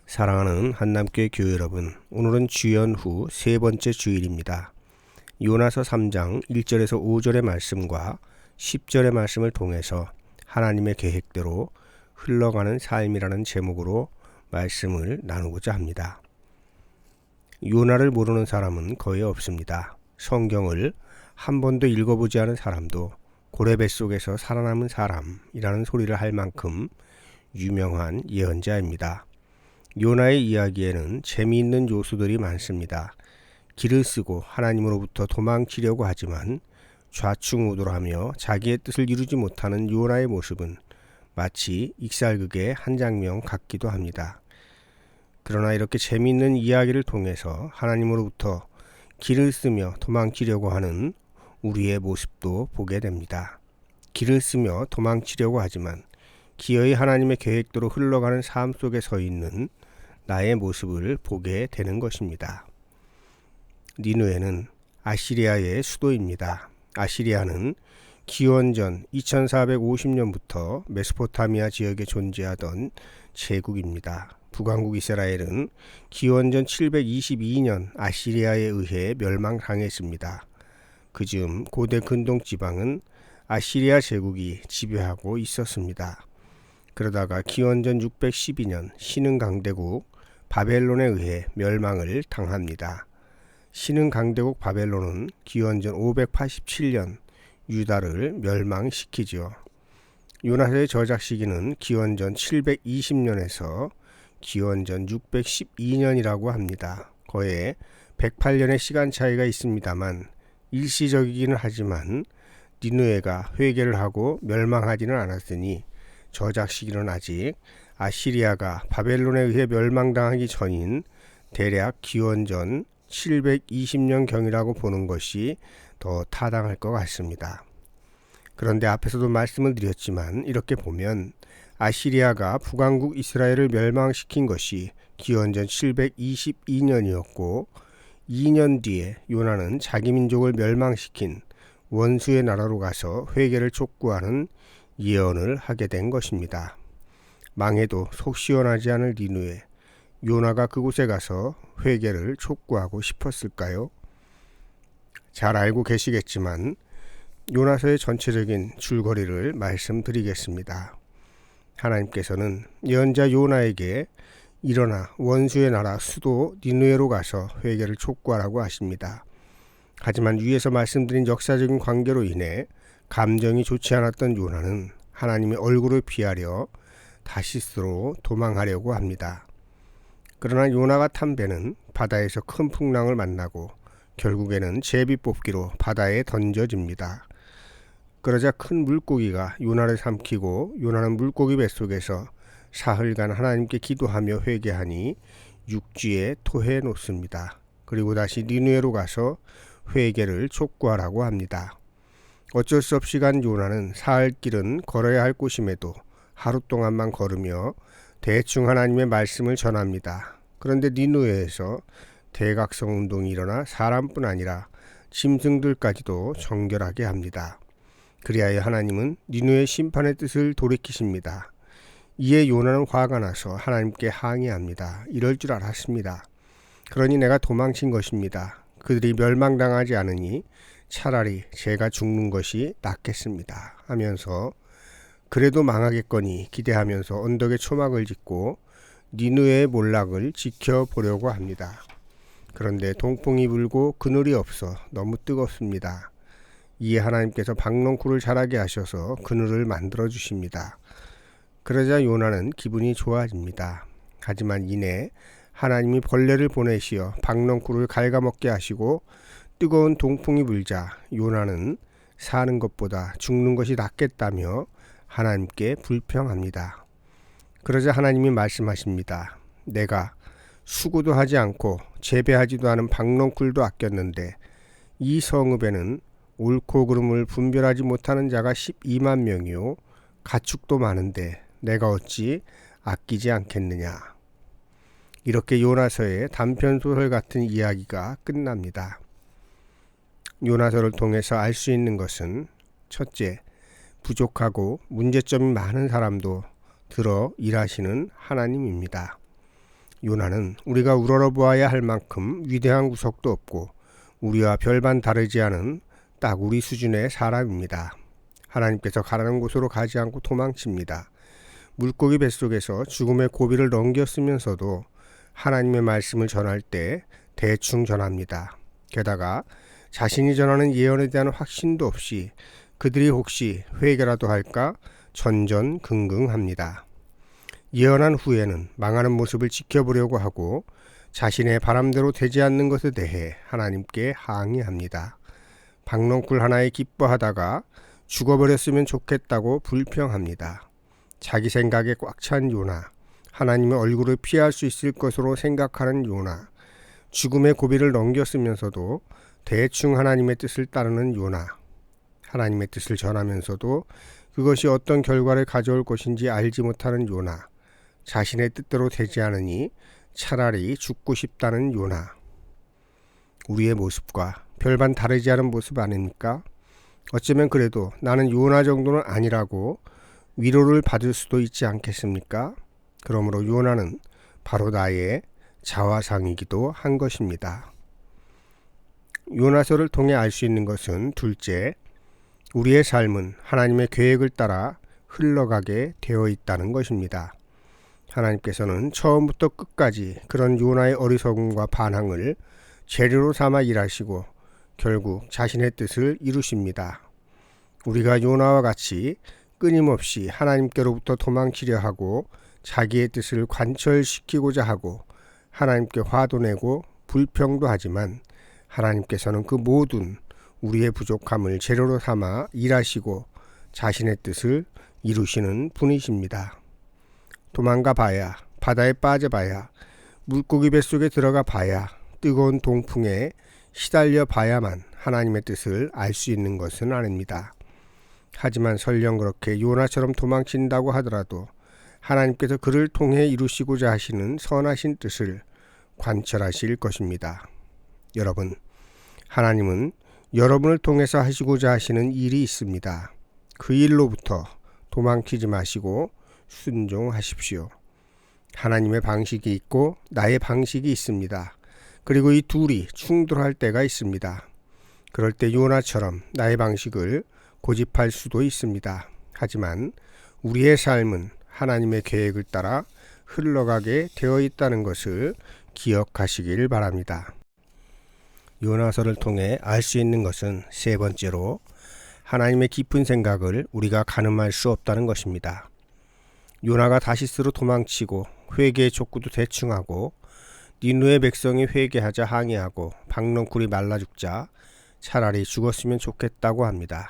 사랑하는 한남교회 교회 여러분, 오늘은 주연 후 세 번째 주일입니다. 요나서 3장 1절에서 5절의 말씀과 10절의 말씀을 통해서 하나님의 계획대로 흘러가는 삶이라는 제목으로 말씀을 나누고자 합니다. 요나를 모르는 사람은 거의 없습니다. 성경을 한 번도 읽어보지 않은 사람도 고래 뱃속에서 살아남은 사람이라는 소리를 할 만큼 유명한 예언자입니다. 요나의 이야기에는 재미있는 요소들이 많습니다. 길을 쓰고 하나님으로부터 도망치려고 하지만 좌충우돌하며 자기의 뜻을 이루지 못하는 요나의 모습은 마치 익살극의 한 장면 같기도 합니다. 그러나 이렇게 재미있는 이야기를 통해서 하나님으로부터 길을 쓰며 도망치려고 하는 우리의 모습도 보게 됩니다. 길을 쓰며 도망치려고 하지만 기어이 하나님의 계획대로 흘러가는 삶 속에 서 있는 나의 모습을 보게 되는 것입니다. 니느웨는 아시리아의 수도입니다. 아시리아는 기원전 2450년부터 메소포타미아 지역에 존재하던 제국입니다. 북왕국 이스라엘은 기원전 722년 아시리아에 의해 멸망당했습니다. 그즈음 고대 근동 지방은 아시리아 제국이 지배하고 있었습니다. 그러다가 기원전 612년 신흥 강대국 바벨론에 의해 멸망을 당합니다. 신흥 강대국 바벨론은 기원전 587년 유다를 멸망시키죠. 요나서의 저작 시기는 기원전 720년에서 기원전 612년이라고 합니다. 거의 108년의 시간 차이가 있습니다만 일시적이기는 하지만 니느웨가 회개를 하고 멸망하지는 않았으니 저작 시기는 아직 아시리아가 바벨론에 의해 멸망당하기 전인 대략 기원전 720년경이라고 보는 것이 더 타당할 것 같습니다. 그런데 앞에서도 말씀을 드렸지만 이렇게 보면 아시리아가 북왕국 이스라엘을 멸망시킨 것이 기원전 722년이었고 2년 뒤에 요나는 자기 민족을 멸망시킨 원수의 나라로 가서 회개를 촉구하는 예언을 하게 된 것입니다. 망해도 속 시원하지 않을 니느웨, 요나가 그곳에 가서 회개를 촉구하고 싶었을까요? 잘 알고 계시겠지만 요나서의 전체적인 줄거리를 말씀드리겠습니다. 하나님께서는 예언자 요나에게 일어나 원수의 나라 수도 니느웨로 가서 회개를 촉구하라고 하십니다. 하지만 위에서 말씀드린 역사적인 관계로 인해 감정이 좋지 않았던 요나는 하나님의 얼굴을 피하려 다시스로 도망하려고 합니다. 그러나 요나가 탄 배는 바다에서 큰 풍랑을 만나고 결국에는 제비뽑기로 바다에 던져집니다. 그러자 큰 물고기가 요나를 삼키고 요나는 물고기 뱃속에서 사흘간 하나님께 기도하며 회개하니 육지에 토해 놓습니다. 그리고 다시 니느웨로 가서 회개를 촉구하라고 합니다. 어쩔 수 없이 간 요나는 사흘 길은 걸어야 할 곳임에도 하루 동안만 걸으며 대충 하나님의 말씀을 전합니다. 그런데 니느웨에서 대각성 운동이 일어나 사람뿐 아니라 짐승들까지도 정결하게 합니다. 그리하여 하나님은 니느웨 심판의 뜻을 돌이키십니다. 이에 요나는 화가 나서 하나님께 항의합니다. 이럴 줄 알았습니다. 그러니 내가 도망친 것입니다. 그들이 멸망당하지 않으니 차라리 제가 죽는 것이 낫겠습니다 하면서 그래도 망하겠거니 기대하면서 언덕에 초막을 짓고 니느웨의 몰락을 지켜보려고 합니다. 그런데 동풍이 불고 그늘이 없어 너무 뜨겁습니다. 이에 하나님께서 박넝쿨을 자라게 하셔서 그늘을 만들어 주십니다. 그러자 요나는 기분이 좋아집니다. 하지만 이내 하나님이 벌레를 보내시어 박넝쿨을 갉아먹게 하시고 뜨거운 동풍이 불자 요나는 사는 것보다 죽는 것이 낫겠다며 하나님께 불평합니다. 그러자 하나님이 말씀하십니다. 내가 수고도 하지 않고 재배하지도 않은 박넝쿨도 아꼈는데 이 성읍에는 옳고 그름을 분별하지 못하는 자가 12만 명이요 가축도 많은데 내가 어찌 아끼지 않겠느냐. 이렇게 요나서의 단편소설 같은 이야기가 끝납니다. 요나서를 통해서 알 수 있는 것은 첫째, 부족하고 문제점이 많은 사람도 들어 일하시는 하나님입니다. 요나는 우리가 우러러보아야 할 만큼 위대한 구석도 없고 우리와 별반 다르지 않은 딱 우리 수준의 사람입니다. 하나님께서 가라는 곳으로 가지 않고 도망칩니다. 물고기 뱃속에서 죽음의 고비를 넘겼으면서도 하나님의 말씀을 전할 때 대충 전합니다. 게다가 자신이 전하는 예언에 대한 확신도 없이 그들이 혹시 회개라도 할까 전전긍긍합니다. 예언한 후에는 망하는 모습을 지켜보려고 하고 자신의 바람대로 되지 않는 것에 대해 하나님께 항의합니다. 박넝쿨 하나에 기뻐하다가 죽어버렸으면 좋겠다고 불평합니다. 자기 생각에 꽉 찬 요나, 하나님의 얼굴을 피할 수 있을 것으로 생각하는 요나, 죽음의 고비를 넘겼으면서도 대충 하나님의 뜻을 따르는 요나, 하나님의 뜻을 전하면서도 그것이 어떤 결과를 가져올 것인지 알지 못하는 요나, 자신의 뜻대로 되지 않으니 차라리 죽고 싶다는 요나. 우리의 모습과 별반 다르지 않은 모습 아닙니까? 어쩌면 그래도 나는 요나 정도는 아니라고 위로를 받을 수도 있지 않겠습니까? 그러므로 요나는 바로 나의 자화상이기도 한 것입니다. 요나서를 통해 알 수 있는 것은 둘째, 우리의 삶은 하나님의 계획을 따라 흘러가게 되어 있다는 것입니다. 하나님께서는 처음부터 끝까지 그런 요나의 어리석음과 반항을 재료로 삼아 일하시고 결국 자신의 뜻을 이루십니다. 우리가 요나와 같이 끊임없이 하나님께로부터 도망치려 하고 자기의 뜻을 관철시키고자 하고 하나님께 화도 내고 불평도 하지만 하나님께서는 그 모든 우리의 부족함을 재료로 삼아 일하시고 자신의 뜻을 이루시는 분이십니다. 도망가 봐야, 바다에 빠져봐야, 물고기 뱃속에 들어가 봐야, 뜨거운 동풍에 시달려 봐야만 하나님의 뜻을 알 수 있는 것은 아닙니다. 하지만 설령 그렇게 요나처럼 도망친다고 하더라도 하나님께서 그를 통해 이루시고자 하시는 선하신 뜻을 관철하실 것입니다. 여러분, 하나님은 여러분을 통해서 하시고자 하시는 일이 있습니다. 그 일로부터 도망치지 마시고 순종하십시오. 하나님의 방식이 있고 나의 방식이 있습니다. 그리고 이 둘이 충돌할 때가 있습니다. 그럴 때 요나처럼 나의 방식을 고집할 수도 있습니다. 하지만 우리의 삶은 하나님의 계획을 따라 흘러가게 되어 있다는 것을 기억하시길 바랍니다. 요나서를 통해 알 수 있는 것은 세 번째로 하나님의 깊은 생각을 우리가 가늠할 수 없다는 것입니다. 요나가 다시스로 도망치고 회개의 촉구도 대충 하고 니느웨 백성이 회개하자 항의하고 박넝쿨이 말라 죽자 차라리 죽었으면 좋겠다고 합니다.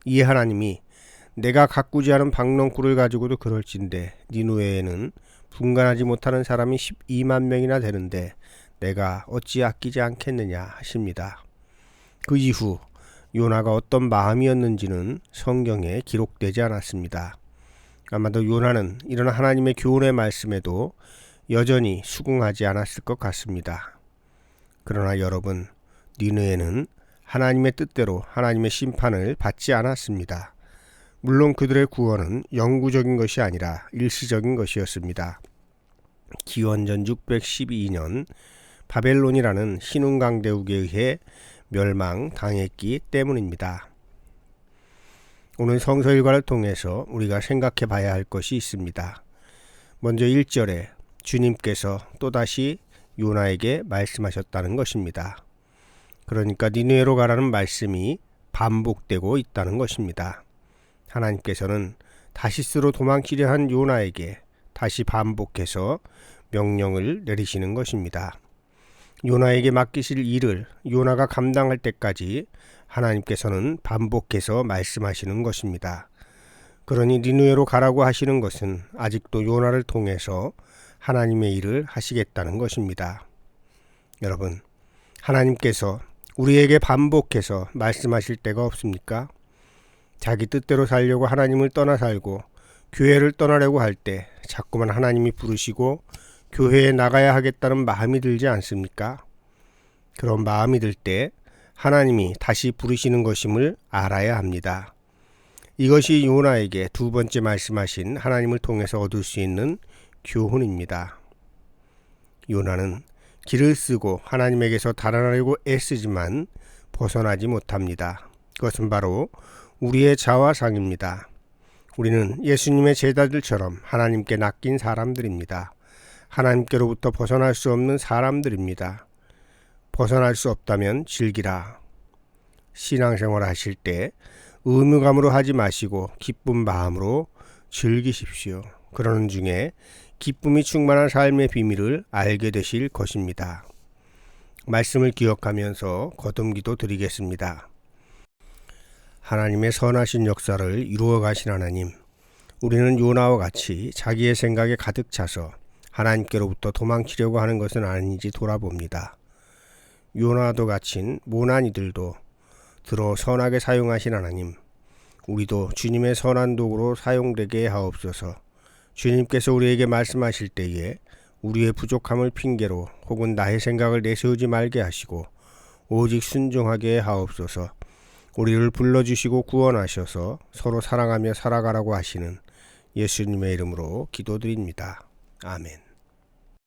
이에 하나님이 내가 가꾸지 않은 박넝쿨을 가지고도 그럴진데 니느웨에는 분간하지 못하는 사람이 12만 명이나 되는데 내가 어찌 아끼지 않겠느냐 하십니다. 그 이후 요나가 어떤 마음이었는지는 성경에 기록되지 않았습니다. 아마도 요나는 이런 하나님의 교훈의 말씀에도 여전히 수긍하지 않았을 것 같습니다. 그러나 여러분, 니느웨는 하나님의 뜻대로 하나님의 심판을 받지 않았습니다. 물론 그들의 구원은 영구적인 것이 아니라 일시적인 것이었습니다. 기원전 612년 바벨론이라는 신흥강대국에 의해 멸망당했기 때문입니다. 오늘 성서 일과를 통해서 우리가 생각해 봐야 할 것이 있습니다. 먼저 1절에 주님께서 또다시 요나에게 말씀하셨다는 것입니다. 그러니까 니느웨로 가라는 말씀이 반복되고 있다는 것입니다. 하나님께서는 다시스로 도망치려 한 요나에게 다시 반복해서 명령을 내리시는 것입니다. 요나에게 맡기실 일을 요나가 감당할 때까지 하나님께서는 반복해서 말씀하시는 것입니다. 그러니 니느웨로 가라고 하시는 것은 아직도 요나를 통해서 하나님의 일을 하시겠다는 것입니다. 여러분, 하나님께서 우리에게 반복해서 말씀하실 때가 없습니까? 자기 뜻대로 살려고 하나님을 떠나 살고 교회를 떠나려고 할 때 자꾸만 하나님이 부르시고 교회에 나가야 하겠다는 마음이 들지 않습니까? 그런 마음이 들 때 하나님이 다시 부르시는 것임을 알아야 합니다. 이것이 요나에게 두 번째 말씀하신 하나님을 통해서 얻을 수 있는 교훈입니다. 요나는 길을 쓰고 하나님에게서 달아나려고 애쓰지만 벗어나지 못합니다. 그것은 바로 우리의 자화상입니다. 우리는 예수님의 제자들처럼 하나님께 낚인 사람들입니다. 하나님께로부터 벗어날 수 없는 사람들입니다. 벗어날 수 없다면 즐기라. 신앙생활 하실 때 의무감으로 하지 마시고 기쁜 마음으로 즐기십시오. 그러는 중에 기쁨이 충만한 삶의 비밀을 알게 되실 것입니다. 말씀을 기억하면서 거듭기도 드리겠습니다. 하나님의 선하신 역사를 이루어 가신 하나님, 우리는 요나와 같이 자기의 생각에 가득 차서 하나님께로부터 도망치려고 하는 것은 아닌지 돌아봅니다. 요나도 갇힌 모난 이들도 들어 선하게 사용하신 하나님, 우리도 주님의 선한 도구로 사용되게 하옵소서. 주님께서 우리에게 말씀하실 때에 우리의 부족함을 핑계로 혹은 나의 생각을 내세우지 말게 하시고 오직 순종하게 하옵소서. 우리를 불러주시고 구원하셔서 서로 사랑하며 살아가라고 하시는 예수님의 이름으로 기도드립니다. 아멘.